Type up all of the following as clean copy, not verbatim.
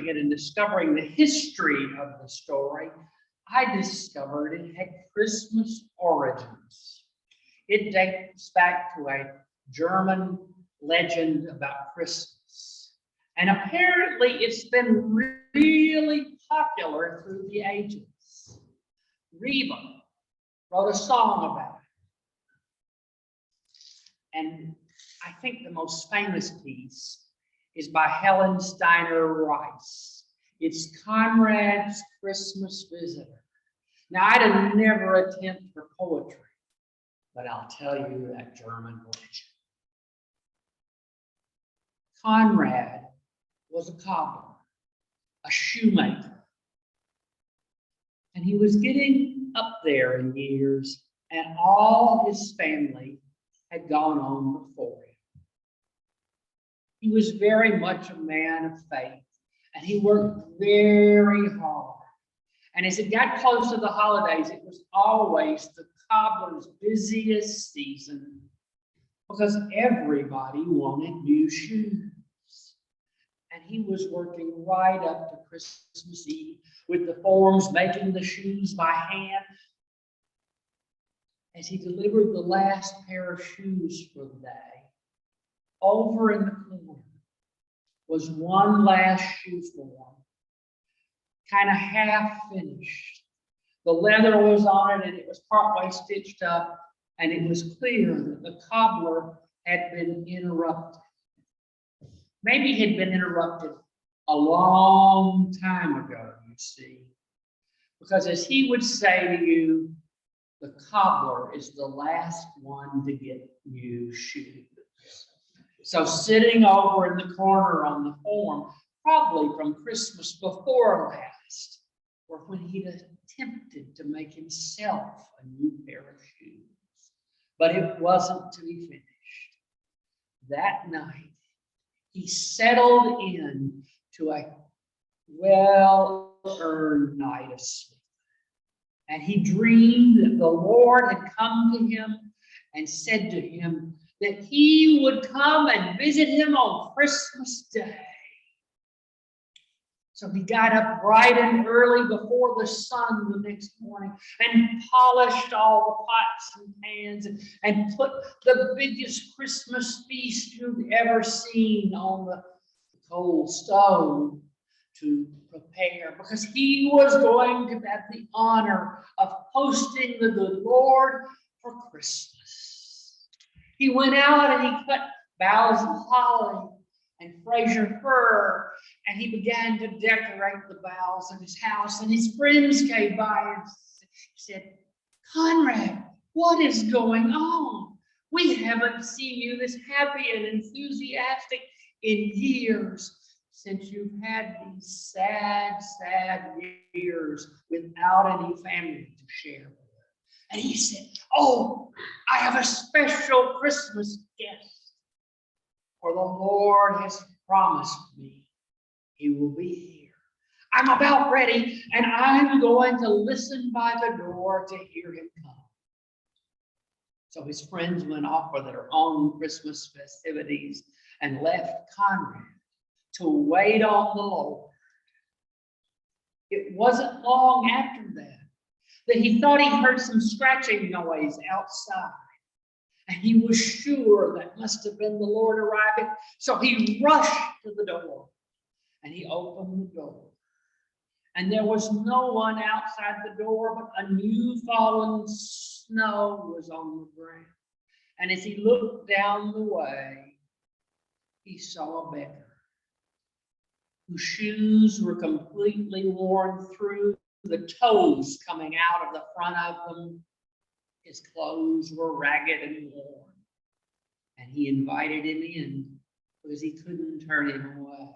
researching it and discovering the history of the story, I discovered it had Christmas origins. It dates back to a German legend about Christmas. And apparently it's been really popular through the ages. Reba wrote a song about it. And I think the most famous piece is by Helen Steiner Rice. It's Conrad's Christmas Visitor. Now, I'd have never attempt for poetry, but I'll tell you that German legend. Conrad was a cobbler, a shoemaker, and he was getting up there in years, and all his family had gone on before him. He was very much a man of faith, and he worked very hard. And as it got close to the holidays, it was always the cobbler's busiest season because everybody wanted new shoes. And he was working right up to Christmas Eve with the forms, making the shoes by hand. As he delivered the last pair of shoes for the day, over in the corner was one last shoe form, kind of half finished. The leather was on it and it was partway stitched up, and it was clear that the cobbler had been interrupted. Maybe he had been interrupted a long time ago, you see, because as he would say to you, the cobbler is the last one to get new shoes. So sitting over in the corner on the form, probably from Christmas before last, or when he'd attempted to make himself a new pair of shoes, but it wasn't to be finished. That night, he settled in to a well-earned night of sleep. And he dreamed that the Lord had come to him and said to him that he would come and visit him on Christmas Day. So he got up bright and early before the sun the next morning and polished all the pots and pans and put the biggest Christmas feast you've ever seen on the coal stove to prepare, because he was going to have the honor of hosting the good Lord for Christmas. He went out and he cut boughs of holly and Fraser fir, and he began to decorate the boughs of his house, and his friends came by and said, "Conrad, what is going on? We haven't seen you this happy and enthusiastic in years, since you've had these sad, sad years without any family to share with." And he said, "Oh, I have a special Christmas guest, for the Lord has promised me he will be here. I'm about ready, and I'm going to listen by the door to hear him come." So his friends went off for their own Christmas festivities and left Conrad to wait on the Lord. It wasn't long after that he thought he heard some scratching noise outside. And he was sure that must have been the Lord arriving. So he rushed to the door and he opened the door. And there was no one outside the door, but a new fallen snow was on the ground. And as he looked down the way, he saw a beggar whose shoes were completely worn through, the toes coming out of the front of them. His clothes were ragged and worn. And he invited him in because he couldn't turn him away.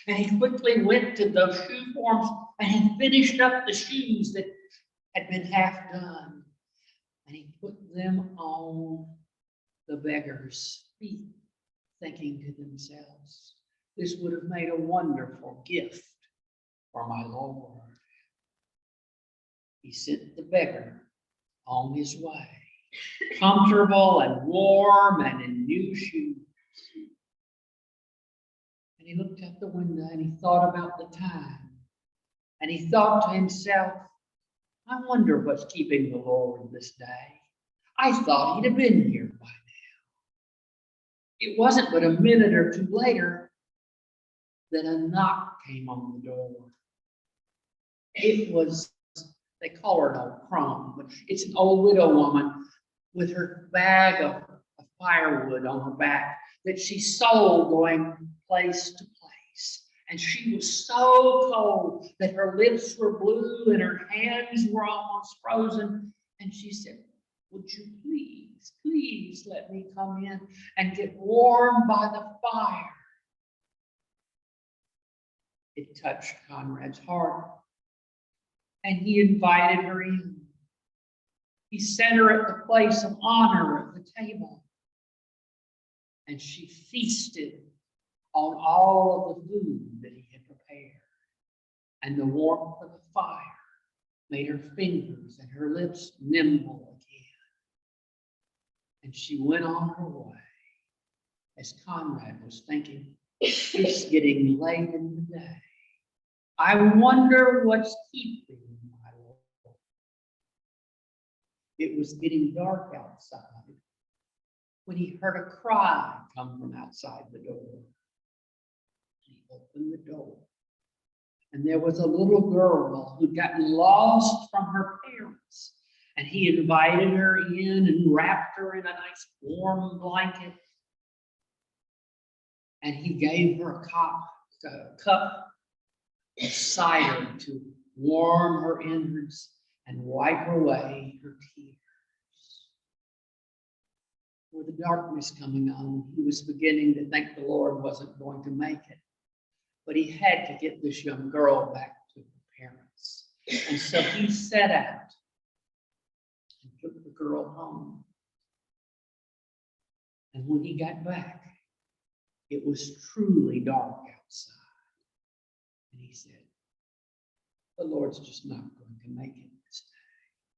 And he quickly went to those shoe forms and he finished up the shoes that had been half done. And he put them on the beggar's feet, thinking to themselves, "This would have made a wonderful gift for my Lord." He sent the beggar on his way, comfortable and warm and in new shoes. And he looked out the window and he thought about the time. And he thought to himself, I wonder what's keeping the Lord this day. I thought he'd have been here by now. It wasn't but a minute or two later that a knock came on the door. It was, they call her an old crone, but it's an old widow woman with her bag of firewood on her back that she sold going place to place. And she was so cold that her lips were blue and her hands were almost frozen. And she said, would you please let me come in and get warm by the fire? It touched Conrad's heart, and he invited her in. He set her at the place of honor at the table, and she feasted on all of the food that he had prepared. And the warmth of the fire made her fingers and her lips nimble again. And she went on her way as Conrad was thinking, it's getting late in the day. I wonder what's keeping my Lord. It was getting dark outside when he heard a cry come from outside the door. He opened the door, and there was a little girl who'd gotten lost from her parents. And he invited her in and wrapped her in a nice warm blanket. And he gave her a cup of cider to warm her innards and wipe away her tears. With the darkness coming on, he was beginning to think the Lord wasn't going to make it. But he had to get this young girl back to her parents. And so he set out and took the girl home. And when he got back, it was truly dark outside. And he said, the Lord's just not going to make it this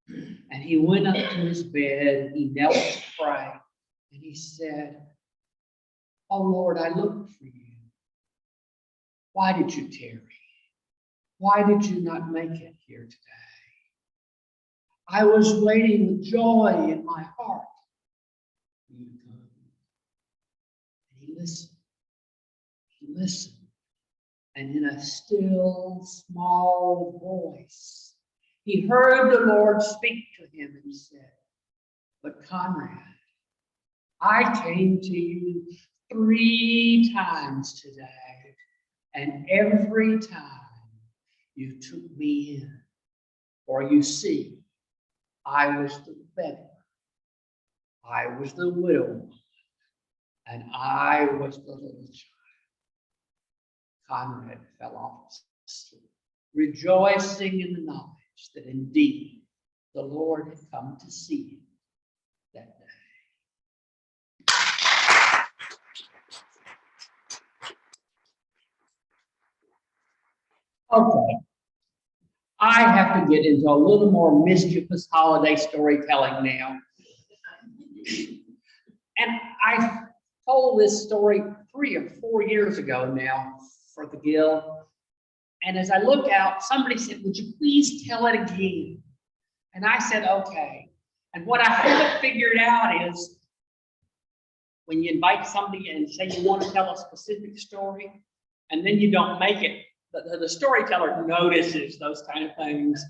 day. And he went up to his bed, he knelt to pray, and he said, oh Lord, I looked for you. Why did you tarry? Why did you not make it here today? I was waiting with joy in my heart for you to come. And he listened. He listened. And in a still, small voice, he heard the Lord speak to him and said, but Conrad, I came to you 3 times today, and every time you took me in. For you see, I was the beggar, I was the widow, and I was the little child. Conrad fell off asleep, rejoicing in the knowledge that indeed the Lord had come to see him that day. Okay, I have to get into a little more mischievous holiday storytelling now. And I told this story 3 or 4 years ago now for the Guild. And as I look out, somebody said, would you please tell it again? And I said, okay. And what I haven't figured out is when you invite somebody and say you want to tell a specific story, and then you don't make it, the storyteller notices those kind of things.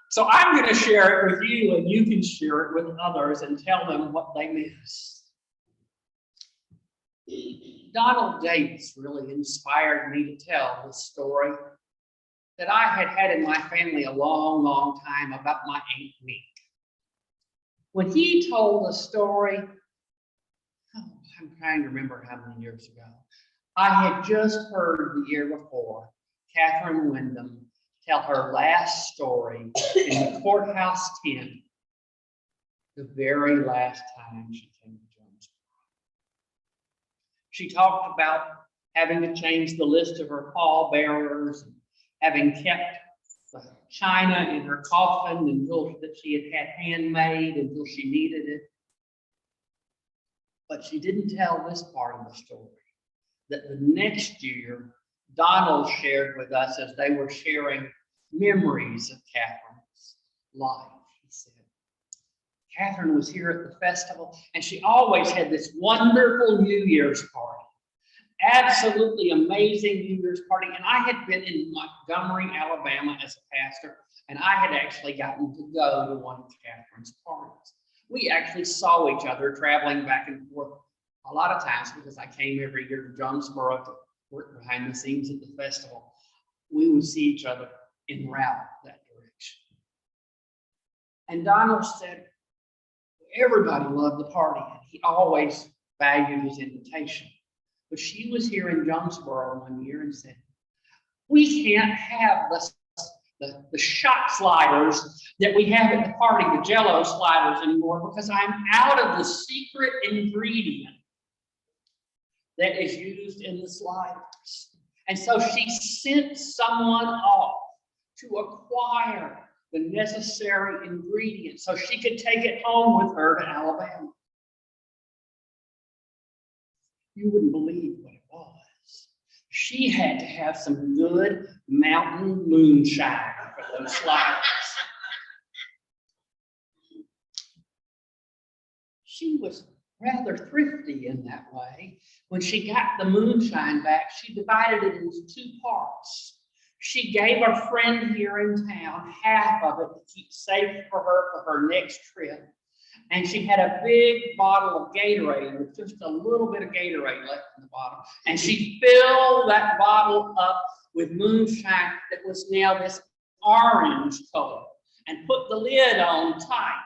So I'm going to share it with you, and you can share it with others and tell them what they missed. Donald Davis really inspired me to tell this story that I had had in my family a long, long time about my Aunt Nick. When he told the story, I'm trying to remember how many years ago, I had just heard the year before Catherine Wyndham tell her last story in the courthouse tent, the very last time she came to Jonesboro. She talked about having to change the list of her pallbearers, and having kept the china in her coffin until that she had had handmade until she needed it. But she didn't tell this part of the story, that the next year, Donald shared with us as they were sharing memories of Catherine's life. He said, Catherine was here at the festival, and she always had this wonderful New Year's party. Absolutely amazing New Year's party. And I had been in Montgomery, Alabama as a pastor, and I had actually gotten to go to one of Catherine's parties. We actually saw each other traveling back and forth a lot of times because I came every year to Jonesboro to work behind the scenes at the festival. We would see each other en route that direction. And Donald said, everybody loved the party, and he always valued his invitation. But she was here in Jonesboro one year and said, we can't have the shot sliders that we have at the party, the Jell-O sliders anymore, because I'm out of the secret ingredient that is used in the sliders. And so she sent someone off to acquire the necessary ingredients so she could take it home with her to Alabama. You wouldn't believe what it was. She had to have some good mountain moonshine for those sliders. She was rather thrifty in that way. When she got the moonshine back, she divided it into two parts. She gave a friend here in town half of it to keep safe for her next trip. And she had a big bottle of Gatorade with just a little bit of Gatorade left in the bottom. And she filled that bottle up with moonshine that was now this orange color and put the lid on tight.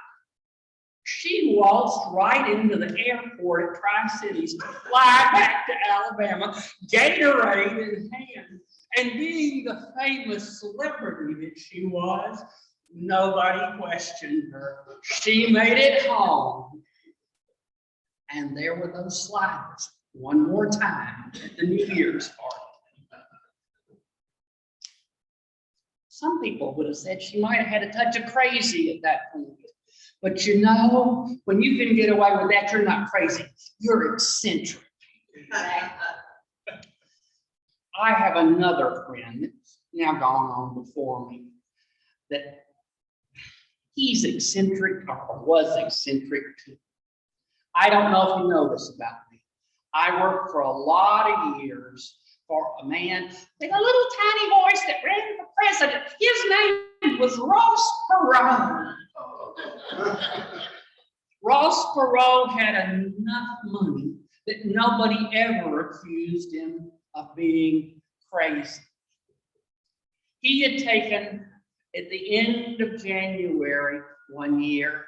She waltzed right into the airport at Tri-Cities to fly back to Alabama, Gatorade in hand. And being the famous celebrity that she was, nobody questioned her. She made it home. And there were those sliders one more time at the New Year's party. Some people would have said she might have had a touch of crazy at that point. But you know, when you can get away with that, you're not crazy. You're eccentric. I have another friend that's now gone on before me that he's eccentric or was eccentric too. I don't know if you know this about me. I worked for a lot of years for a man with a little tiny voice that ran for president. His name was Ross Perot. Ross Perot had enough money that nobody ever accused him of being crazy. He had taken, at the end of January one year,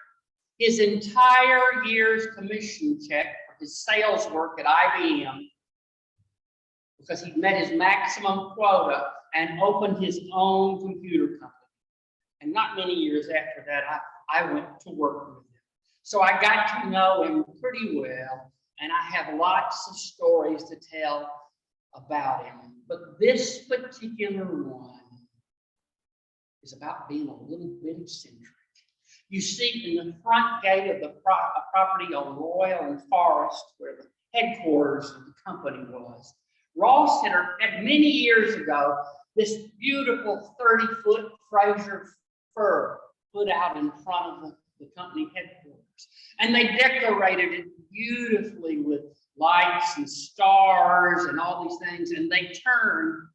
his entire year's commission check for his sales work at IBM, because he'd met his maximum quota and opened his own computer company. And not many years after that, I went to work with him. So I got to know him pretty well, and I have lots of stories to tell about him. But this particular one is about being a little bit eccentric. You see, in the front gate of the property on Royal and Forest, where the headquarters of the company was, Ross had many years ago this beautiful 30-foot Fraser fir put out in front of the company headquarters. And they decorated it beautifully with lights and stars and all these things, and they turned,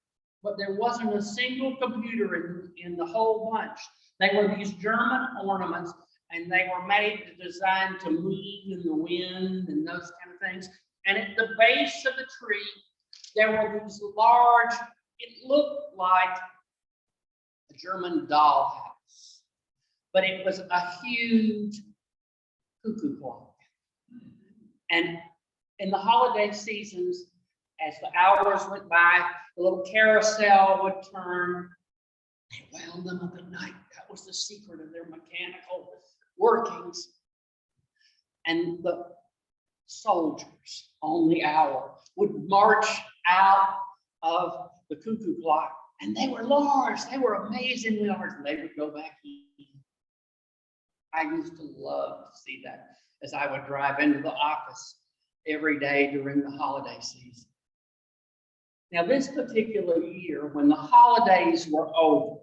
but there wasn't a single computer in the whole bunch. They were these German ornaments, and they were designed to move in the wind and those kind of things. And at the base of the tree, there were these large, it looked like a German dollhouse, but it was a huge cuckoo clock. And in the holiday seasons, as the hours went by, the little carousel would turn. They wound them up at night. That was the secret of their mechanical workings. And the soldiers on the hour would march out of the cuckoo clock, and they were large. They were amazingly large, and they would go back in. I used to love to see that as I would drive into the office every day during the holiday season. Now, this particular year, when the holidays were over,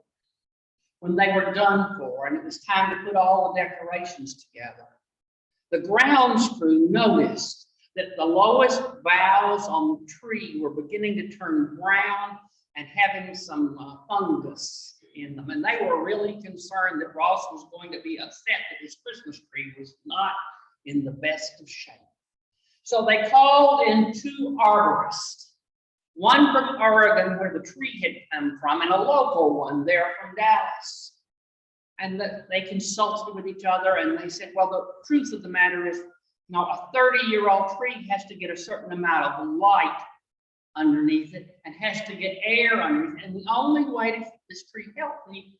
when they were done for, and it was time to put all the decorations together, the grounds crew noticed that the lowest boughs on the tree were beginning to turn brown and having some fungus in them. And they were really concerned that Ross was going to be upset that his Christmas tree was not in the best of shape. So they called in 2 arborists, one from Oregon, where the tree had come from, and a local one there from Dallas. And they consulted with each other, and they said, well, the truth of the matter is, a 30-year-old tree has to get a certain amount of light underneath it and has to get air underneath it. And the only way to keep this tree healthy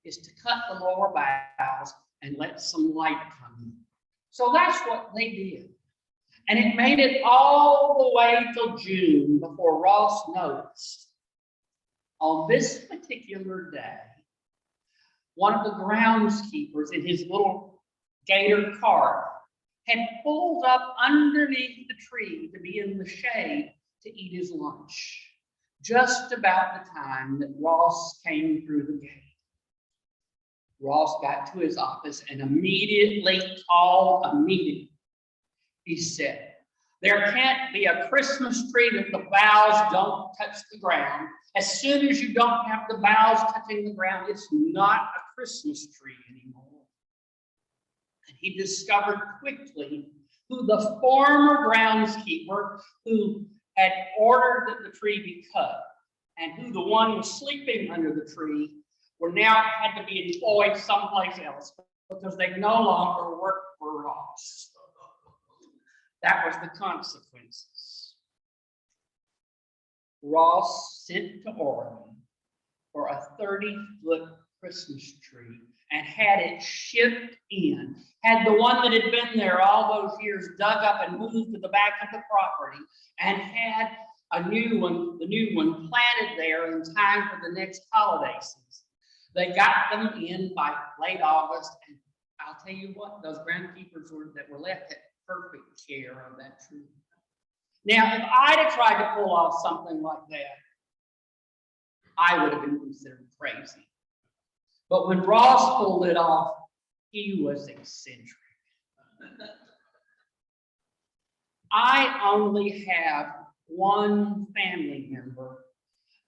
is to cut the lower boughs and let some light come in. So that's what they did. And it made it all the way till June before Ross noticed. On this particular day, one of the groundskeepers in his little gator cart had pulled up underneath the tree to be in the shade to eat his lunch, just about the time that Ross came through the gate. Ross got to his office and immediately called a meeting. He said, there can't be a Christmas tree that the boughs don't touch the ground. As soon as you don't have the boughs touching the ground, it's not a Christmas tree anymore. And he discovered quickly who the former groundskeeper who had ordered that the tree be cut and who the one was sleeping under the tree were now had to be employed someplace else because they no longer worked for Ross. That was the consequences. Ross sent to Oregon for a 30-foot Christmas tree and had it shipped in. Had the one that had been there all those years dug up and moved to the back of the property, and had a new one, the new one planted there in time for the next holiday season. They got them in by late August, and I'll tell you what, those groundskeepers that were left had perfect care of that tree. Now, if I'd have tried to pull off something like that, I would have been considered crazy. But when Ross pulled it off, he was eccentric. I only have one family member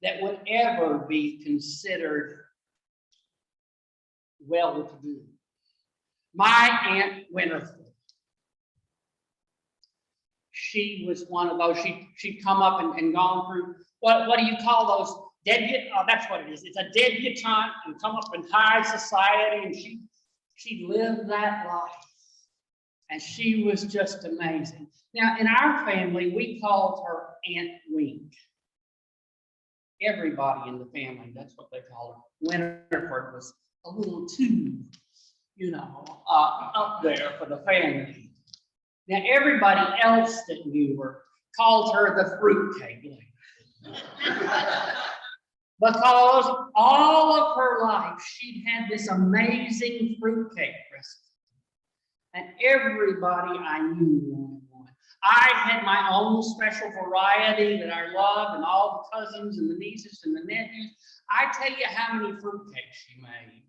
that would ever be considered well-to-do. My Aunt Winifred. She was one of those, she'd come up and gone through, what do you call those? Debutante, oh, that's what it is. It's a debutante and come up in high society, and she lived that life. And she was just amazing. Now, in our family, we called her Aunt Wink. Everybody in the family, that's what they called her. Winifred was a little too, up there for the family. Now, everybody else that knew her called her the fruitcake lady. Because all of her life, she'd had this amazing fruitcake recipe. And everybody I knew wanted one. I had my own special variety that I loved, and all the cousins and the nieces and the nephews. I tell you how many fruitcakes she made.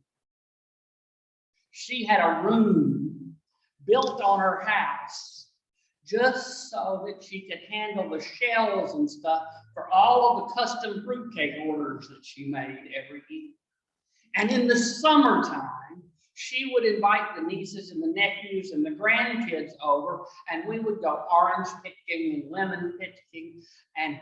She had a room built on her house just so that she could handle the shells and stuff for all of the custom fruitcake orders that she made every year. And in the summertime, she would invite the nieces and the nephews and the grandkids over, and we would go orange picking and lemon picking. And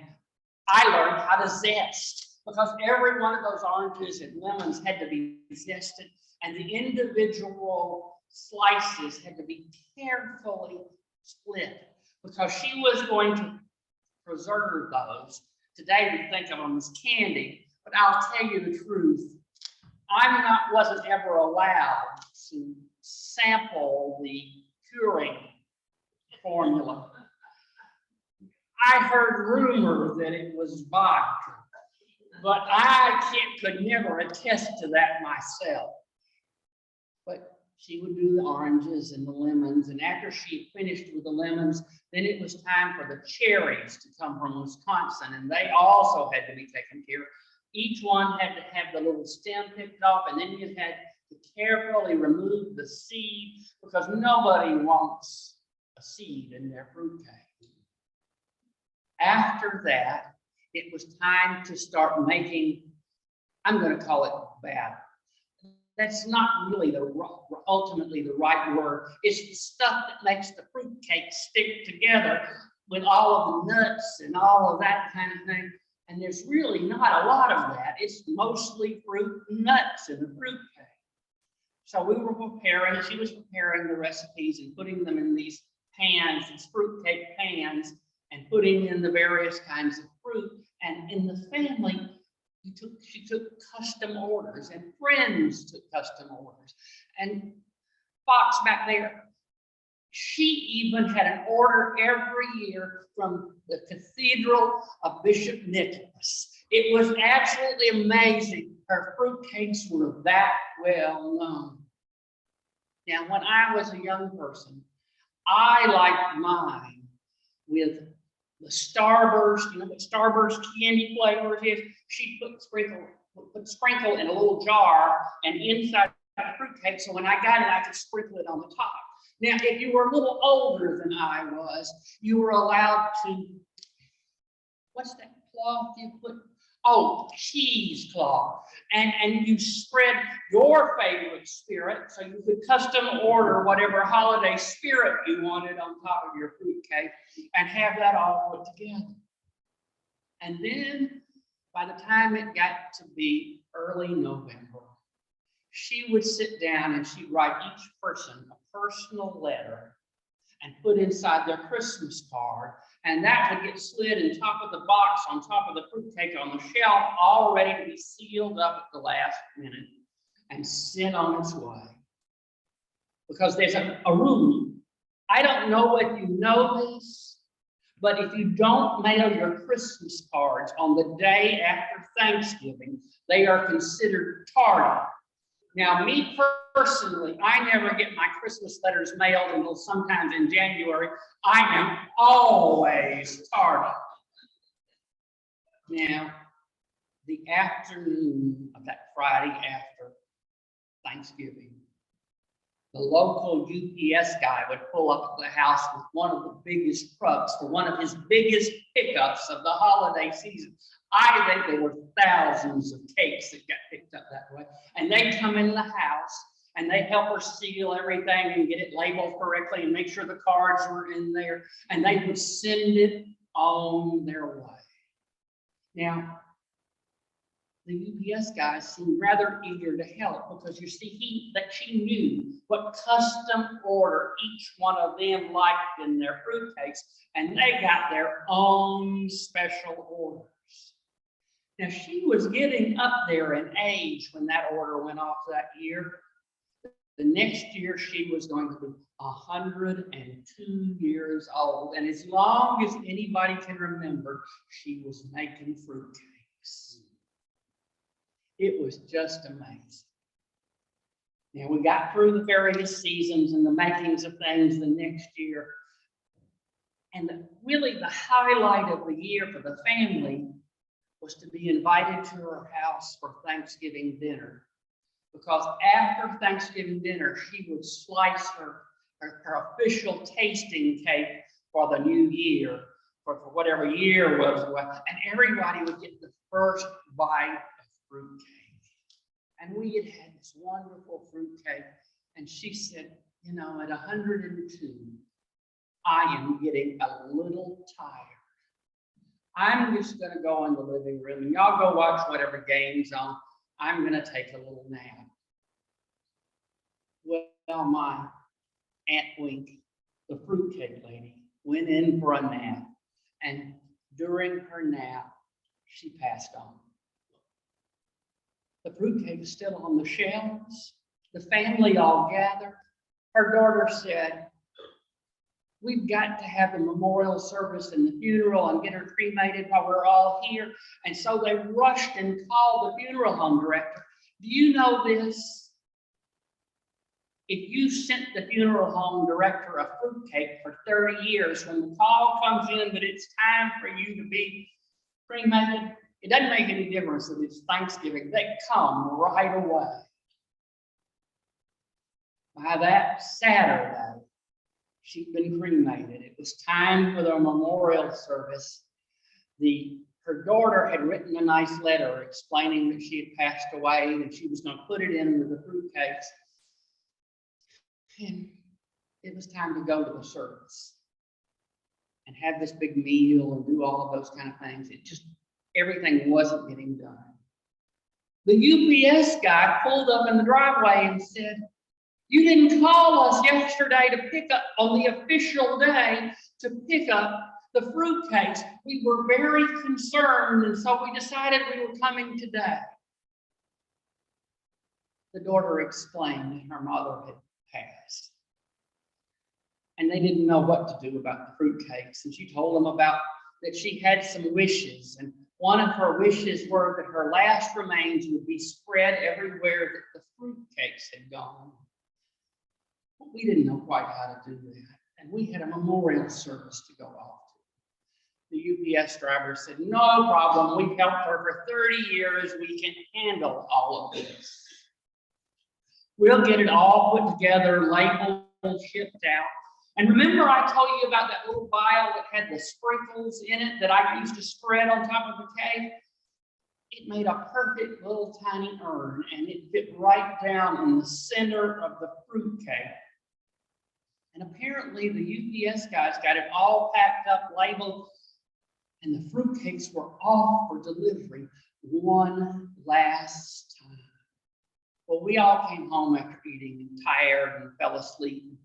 I learned how to zest, because every one of those oranges and lemons had to be zested, and the individual slices had to be carefully split, because she was going to preserve those. Today we think of them as candy, but I'll tell you the truth. Wasn't ever allowed to sample the curing formula. I heard rumor that it was vodka, but I could never attest to that myself. But she would do the oranges and the lemons. And after she finished with the lemons, then it was time for the cherries to come from Wisconsin. And they also had to be taken care of. Each one had to have the little stem picked off, and then you had to carefully remove the seed, because nobody wants a seed in their fruitcake. After that, it was time to start making, I'm going to call it batter. That's not really ultimately the right word. It's the stuff that makes the fruitcake stick together with all of the nuts and all of that kind of thing. And there's really not a lot of that. It's mostly fruit and nuts in the fruitcake. So we were preparing, she was preparing the recipes and putting them in these pans, these fruitcake pans, and putting in the various kinds of fruit. And in the family, she took custom orders, and friends took custom orders. And Fox back there, she even had an order every year from the Cathedral of Bishop Nicholas. It was absolutely amazing. Her fruitcakes were that well known. Now, when I was a young person, I liked mine with the Starburst. You know what Starburst candy flavors is? She put sprinkle in a little jar and inside the fruitcake, so when I got it, I could sprinkle it on the top. Now, if you were a little older than I was, you were allowed to, what's that cloth you put? Oh, cheesecloth. And you spread your favorite spirit, so you could custom order whatever holiday spirit you wanted on top of your fruitcake and have that all put together. And then by the time it got to be early November, she would sit down and she'd write each person a personal letter and put inside their Christmas card, and that would get slid in top of the box on top of the fruitcake on the shelf, all ready to be sealed up at the last minute and sent on its way. Because there's a rule. I don't know if you know this, but if you don't mail your Christmas cards on the day after Thanksgiving, they are considered tardy. Now, me personally, I never get my Christmas letters mailed until sometimes in January. I am always tardy. Now, the afternoon of that Friday after Thanksgiving, the local UPS guy would pull up at the house with one of the biggest trucks for one of his biggest pickups of the holiday season. I think there were thousands of cakes that got picked up that way. And they come in the house and they help her seal everything and get it labeled correctly and make sure the cards were in there. And they would send it on their way. Now, the UPS guy seemed rather eager to help, because you see, she knew what custom order each one of them liked in their fruitcakes, and they got their own special orders. Now, she was getting up there in age when that order went off that year. The next year, she was going to be 102 years old. And as long as anybody can remember, she was making fruitcakes. It was just amazing. Now, we got through the various seasons and the makings of things the next year. And really the highlight of the year for the family was to be invited to her house for Thanksgiving dinner. Because after Thanksgiving dinner, she would slice her official tasting cake for the new year, for whatever year was, and everybody would get the first bite of fruitcake. And we had had this wonderful fruitcake, and she said, you know, at 102, I am getting a little tired. I'm just going to go in the living room and y'all go watch whatever game's on. I'm going to take a little nap. Well, my Aunt Wink, the fruitcake lady, went in for a nap. And during her nap, she passed on. The fruitcake is still on the shelves. The family all gathered. Her daughter said, we've got to have the memorial service and the funeral and get her cremated while we're all here. And so they rushed and called the funeral home director. Do you know this? if you sent the funeral home director a fruitcake for 30 years, when the call comes in that it's time for you to be cremated, it doesn't make any difference that it's Thanksgiving. They come right away. By that Saturday, she'd been cremated. It was time for the memorial service. Her daughter had written a nice letter explaining that she had passed away and she was going to put it in with the fruitcakes. And it was time to go to the service and have this big meal and do all of those kind of things. Everything wasn't getting done. The UPS guy pulled up in the driveway and said, "You didn't call us yesterday to pick up on the official day to pick up the fruitcakes. We were very concerned, and so we decided we were coming today." The daughter explained that her mother had passed, and they didn't know what to do about the fruitcakes. And she told them about that she had some wishes, and one of her wishes were that her last remains would be spread everywhere that the fruitcakes had gone. But we didn't know quite how to do that, and we had a memorial service to go off to. The UPS driver said, "No problem, we've helped her for 30 years, we can handle all of this. We'll get it all put together, labeled, shipped out." And remember I told you about that little vial that had the sprinkles in it that I used to spread on top of the cake? It made a perfect little tiny urn, and it fit right down in the center of the fruitcake. And apparently the UPS guys got it all packed up, labeled, and the fruitcakes were off for delivery one last time. Well, we all came home after eating and tired and fell asleep.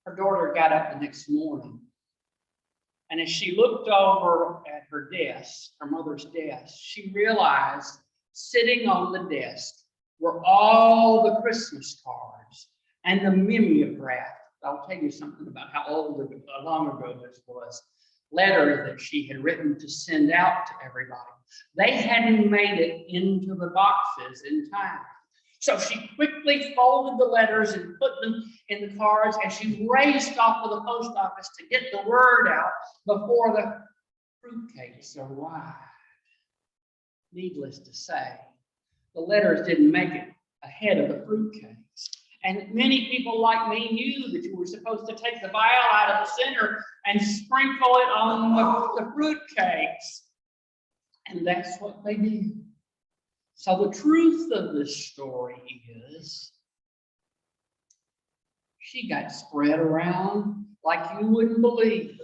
Her daughter got up the next morning, and as she looked over at her desk, her mother's desk, she realized sitting on the desk were all the Christmas cards and the mimeograph. I'll tell you something about how long ago this was. Letter that she had written to send out to everybody. They hadn't made it into the boxes in time. So she quickly folded the letters and put them in the cards, and she raced off to the post office to get the word out before the fruitcakes arrived. Needless to say, the letters didn't make it ahead of the fruitcakes. And many people like me knew that you were supposed to take the vial out of the center and sprinkle it on the fruitcakes. And that's what they did. So the truth of this story is, she got spread around like you wouldn't believe.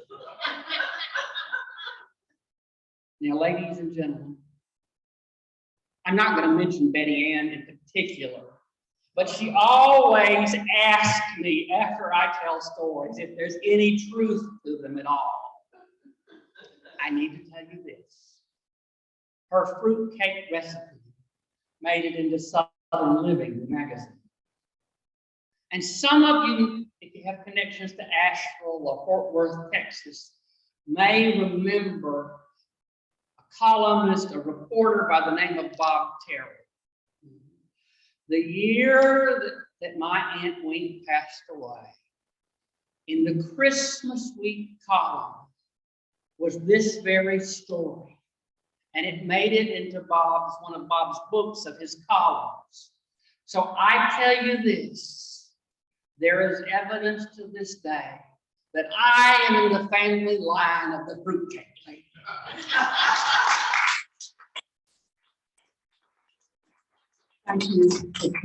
Now, ladies and gentlemen, I'm not going to mention Betty Ann in particular, but she always asks me after I tell stories if there's any truth to them at all. I need to tell you this. Her fruitcake recipe made it into Southern Living, the magazine. And some of you, if you have connections to Asheville or Fort Worth, Texas, may remember a columnist, a reporter by the name of Bob Terrell. The year that my Aunt Wink passed away, in the Christmas week column was this very story. And it made it into one of Bob's books of his columns. So I tell you this, there is evidence to this day that I am in the family line of the fruitcake lady. Thank you.